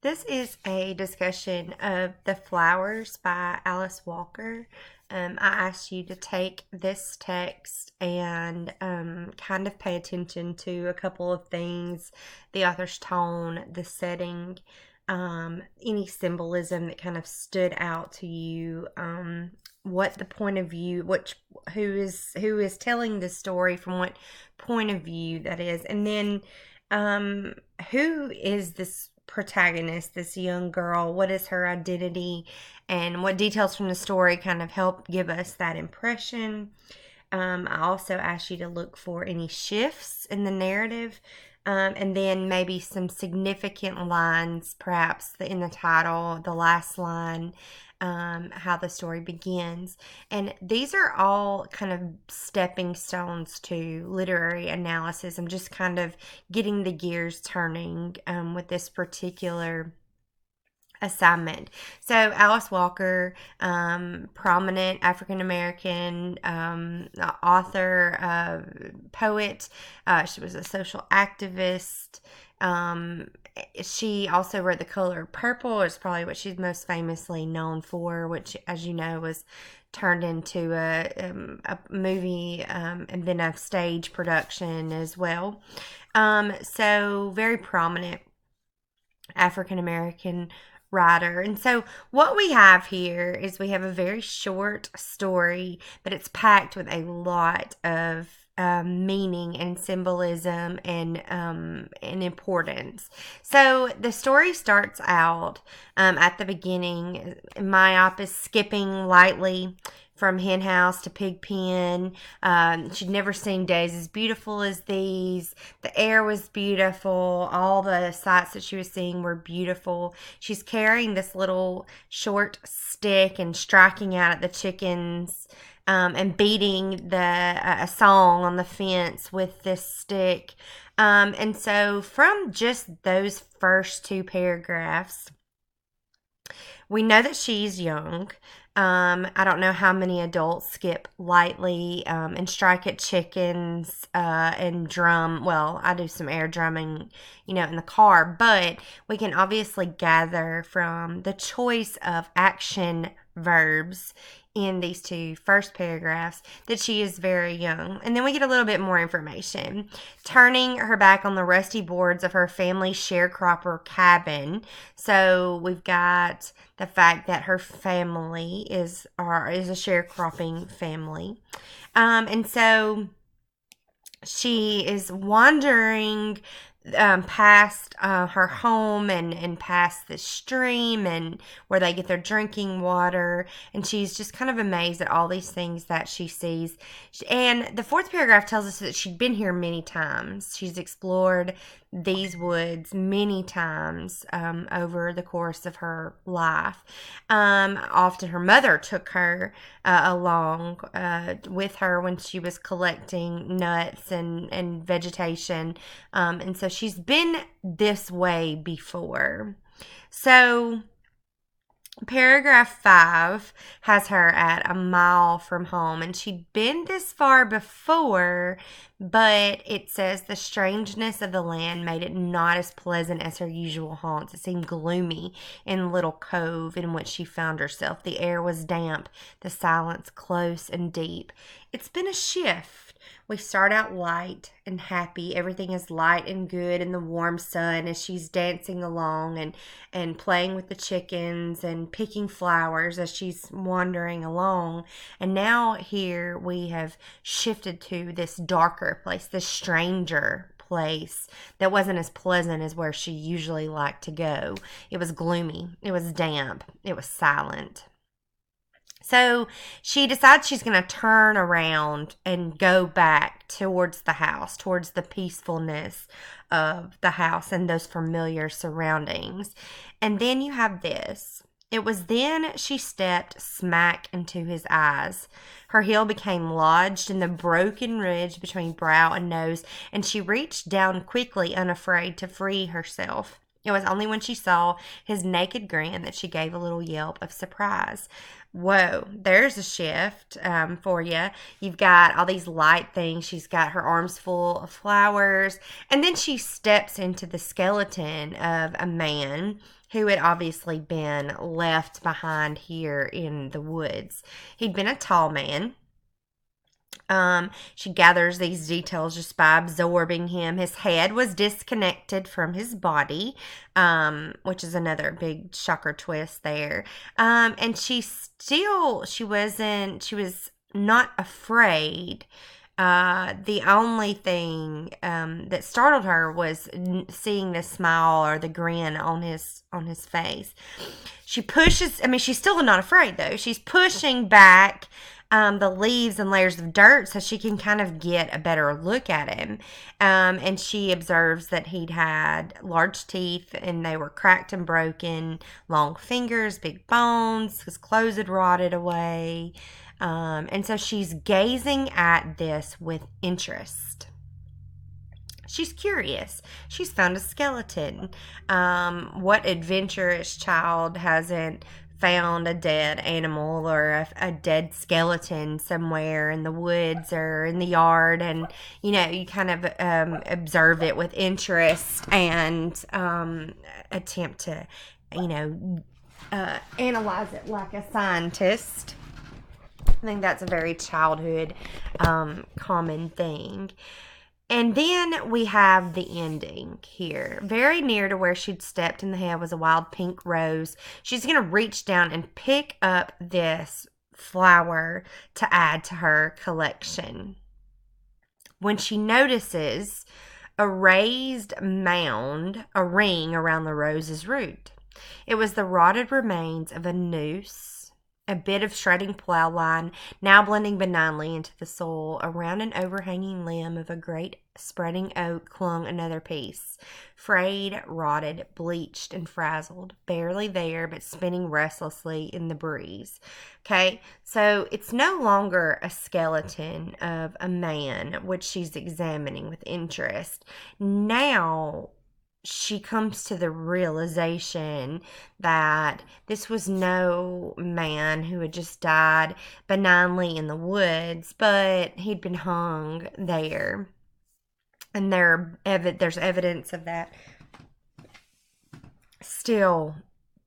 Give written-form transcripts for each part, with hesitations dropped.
This is a discussion of The Flowers by Alice Walker. I asked you to take this text and kind of pay attention to a couple of things: the author's tone, the setting, any symbolism that kind of stood out to you, what the point of view, who is telling the story, from what point of view that is, and then who is this protagonist, this young girl? What is her identity? And what details from the story kind of help give us that impression? I also asked you to look for any shifts in the narrative, and then maybe some significant lines, perhaps in the title, the last line, how the story begins. And these are all kind of stepping stones to literary analysis. I'm just kind of getting the gears turning with this particular assignment. So Alice Walker, prominent African American author, poet. She was a social activist. She also wrote The Color Purple. Is probably what she's most famously known for, which, as you know, was turned into a movie, and then a stage production as well. So very prominent African American writer. And so what we have here is we have a very short story, but it's packed with a lot of meaning and symbolism and importance. So the story starts out at the beginning. Myop is skipping lightly from hen house to pig pen. She'd never seen days as beautiful as these. The air was beautiful. All the sights that she was seeing were beautiful. She's carrying this little short stick and striking out at the chickens, and beating a song on the fence with this stick. And so from just those first two paragraphs, we know that she's young. I don't know how many adults skip lightly and strike at chickens and drum. Well, I do some air drumming, in the car, but we can obviously gather from the choice of action verbs in these two first paragraphs that she is very young. And then we get a little bit more information. Turning her back on the rusty boards of her family sharecropper cabin. So we've got the fact that her family is a sharecropping family. And so she is wandering past her home and past the stream and where they get their drinking water, and she's just kind of amazed at all these things that she sees. And the fourth paragraph tells us that she'd been here many times. She's explored these woods many times over the course of her life. Often her mother took her along with her when she was collecting nuts and vegetation. And so she's been this way before. So paragraph 5 has her at a mile from home, and she'd been this far before, but it says the strangeness of the land made it not as pleasant as her usual haunts. It seemed gloomy in the little cove in which she found herself. The air was damp, the silence close and deep. It's been a shift. We start out light and happy. Everything is light and good in the warm sun as she's dancing along and playing with the chickens and picking flowers as she's wandering along. And now here we have shifted to this darker place, this stranger place that wasn't as pleasant as where she usually liked to go. It was gloomy. It was damp. It was silent. So she decides she's going to turn around and go back towards the house, towards the peacefulness of the house and those familiar surroundings. And then you have this. It was then she stepped smack into his eyes. Her heel became lodged in the broken ridge between brow and nose, and she reached down quickly, unafraid to free herself. It was only when she saw his naked grin that she gave a little yelp of surprise. Whoa, there's a shift for you. You've got all these light things. She's got her arms full of flowers. And then she steps into the skeleton of a man who had obviously been left behind here in the woods. He'd been a tall man. She gathers these details just by absorbing him. His head was disconnected from his body, which is another big shocker twist there. And she was not afraid. The only thing that startled her was seeing the smile or the grin on his face. She pushes. I mean, she's still not afraid though. She's pushing back the leaves and layers of dirt so she can kind of get a better look at him. And she observes that he'd had large teeth and they were cracked and broken, long fingers, big bones, his clothes had rotted away. And so she's gazing at this with interest. She's curious. She's found a skeleton. What adventurous child hasn't found a dead animal or a dead skeleton somewhere in the woods or in the yard? And, you kind of observe it with interest and attempt to, analyze it like a scientist. I think that's a very childhood common thing. And then we have the ending here. Very near to where she'd stepped in the head was a wild pink rose. She's going to reach down and pick up this flower to add to her collection. When she notices a raised mound, a ring around the rose's root. It was the rotted remains of a noose. A bit of shredding plow line, now blending benignly into the soil. Around an overhanging limb of a great spreading oak clung another piece. Frayed, rotted, bleached, and frazzled. Barely there, but spinning restlessly in the breeze. Okay, so it's no longer a skeleton of a man, which she's examining with interest. Now she comes to the realization that this was no man who had just died benignly in the woods, but he'd been hung there. And there's evidence of that still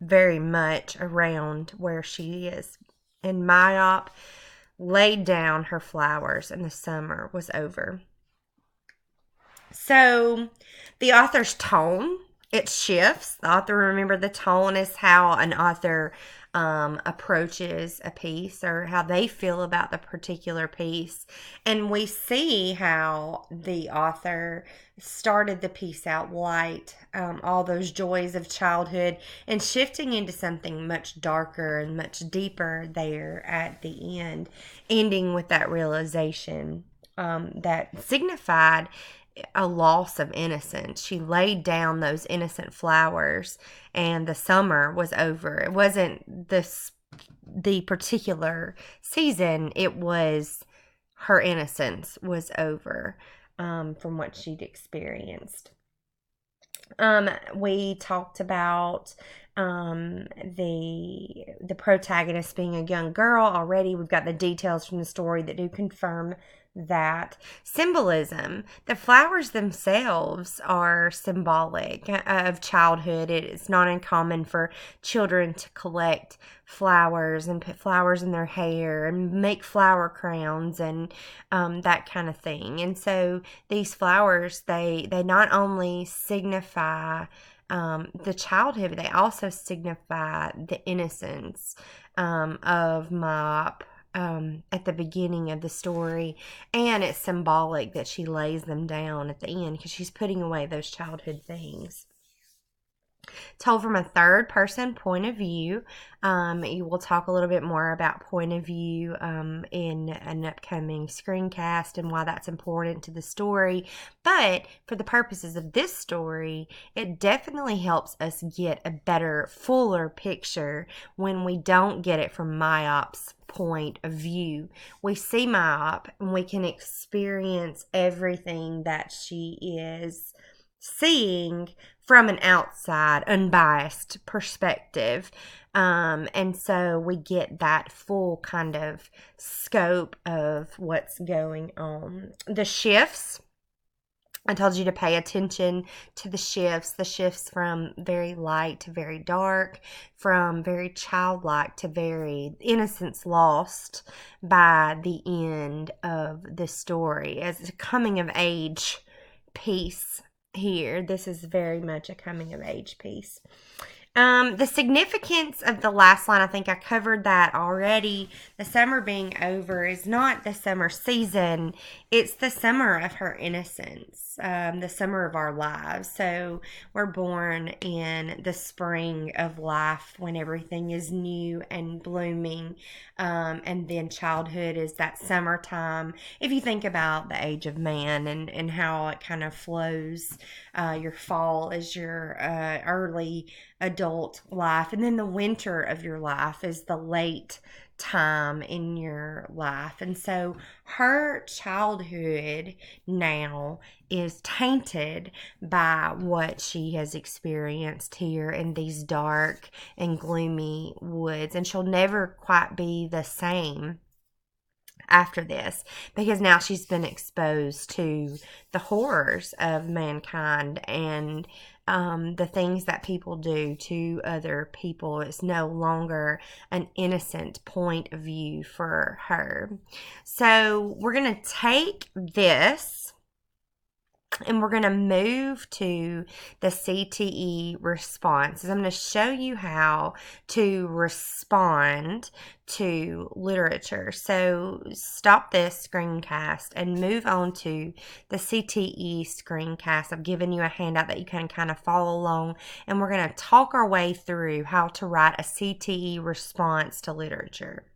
very much around where she is. And Myop laid down her flowers and the summer was over. So the author's tone, it shifts. The author, remember, the tone is how an author approaches a piece or how they feel about the particular piece. And we see how the author started the piece out light, all those joys of childhood, and shifting into something much darker and much deeper there at the end, ending with that realization that signified a loss of innocence. She laid down those innocent flowers and the summer was over. It wasn't the particular season, it was her innocence was over from what she'd experienced. We talked about the protagonist being a young girl already. We've got the details from the story that do confirm that. Symbolism. The flowers themselves are symbolic of childhood. It is not uncommon for children to collect flowers and put flowers in their hair and make flower crowns and that kind of thing. And so these flowers, they not only signify the childhood, but they also signify the innocence of Mop at the beginning of the story, and it's symbolic that she lays them down at the end because she's putting away those childhood things. Told from a third person point of view. You will talk a little bit more about point of view in an upcoming screencast and why that's important to the story. But for the purposes of this story, it definitely helps us get a better, fuller picture when we don't get it from Myop's point of view. We see Myop and we can experience everything that she is seeing from an outside, unbiased perspective. And so we get that full kind of scope of what's going on. The shifts, I told you to pay attention to the shifts from very light to very dark, from very childlike to very innocence lost by the end of the story. As a coming of age piece here, this is very much a coming of age piece. The significance of the last line, I think I covered that already. The summer being over is not the summer season, it's the summer of her innocence, the summer of our lives. So we're born in the spring of life when everything is new and blooming. And then childhood is that summertime. If you think about the age of man and how it kind of flows, your fall is your early adult life, and then the winter of your life is the late time in your life. And so her childhood now is tainted by what she has experienced here in these dark and gloomy woods, and she'll never quite be the same after this, because now she's been exposed to the horrors of mankind and the things that people do to other people. Is no longer an innocent point of view for her. So we're going to take this and we're going to move to the CTE responses. I'm going to show you how to respond to literature. So stop this screencast and move on to the CTE screencast. I've given you a handout that you can kind of follow along, and we're going to talk our way through how to write a CTE response to literature.